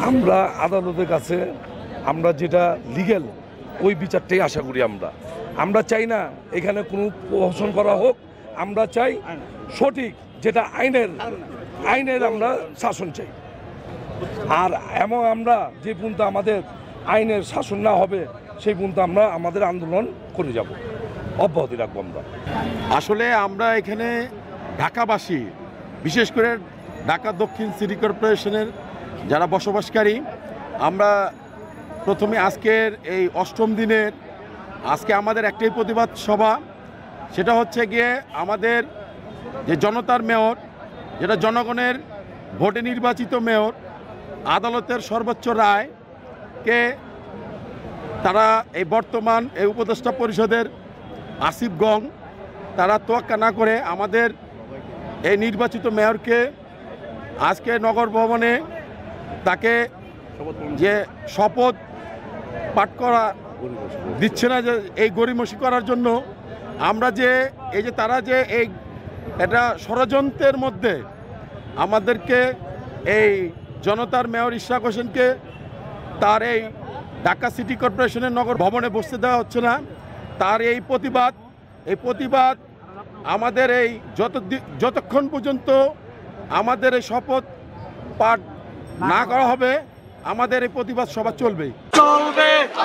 আমরা আদালতের কাছে আমরা যেটা লিগ্যাল ওই বিচারটাই আশা করি। আমরা চাই না এখানে কোনো প্রহসন করা হোক। আমরা চাই সঠিক যেটা আইনের আমরা শাসন চাই। আর এবং আমরা যে পর্যন্ত আমাদের আইনের শাসন না হবে সেই পর্যন্ত আমরা আমাদের আন্দোলন করে যাব, অব্যাহতি রাখবো। আমরা আসলে আমরা এখানে ঢাকাবাসী, বিশেষ করে ঢাকা দক্ষিণ সিটি কর্পোরেশনের যারা বসবাসকারী, আমরা প্রথমে আজকের এই ৮ম দিনের আজকে আমাদের একটাই প্রতিবাদ সভা। সেটা হচ্ছে গিয়ে আমাদের যে জনতার মেয়র, যেটা জনগণের ভোটে নির্বাচিত মেয়র, আদালতের সর্বোচ্চ রায়কে তারা এই বর্তমান এই উপদেষ্টা পরিষদের আসিফ গং তারা তোয়াক্কা না করে আমাদের এই নির্বাচিত মেয়রকে আজকে নগর ভবনে তাকে যে শপথ পাঠ করা দিচ্ছে না, যে এই গড়িমসি করার জন্য আমরা যে এই যে তারা যে এই এটা ষড়যন্ত্রের মধ্যে আমাদেরকে এই জনতার মেয়র ইশরাক হোসেনকে তার এই ঢাকা সিটি কর্পোরেশনের নগর ভবনে বসতে দেওয়া হচ্ছে না, তার এই প্রতিবাদ আমাদের এই যতক্ষণ পর্যন্ত আমাদের এই শপথ পাঠ না করা হবে আমাদের এই প্রতিবাদ সভা চলবে।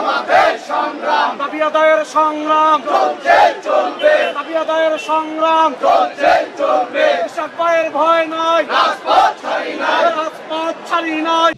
আমাদের সংগ্রাম, দাবি আদায়ের সংগ্রাম চলবে, দাবি আদায়ের সংগ্রাম চলবে। ইশরাক ভাইয়ের ভয় নাই, রাজপথ ছাড়ি নাই।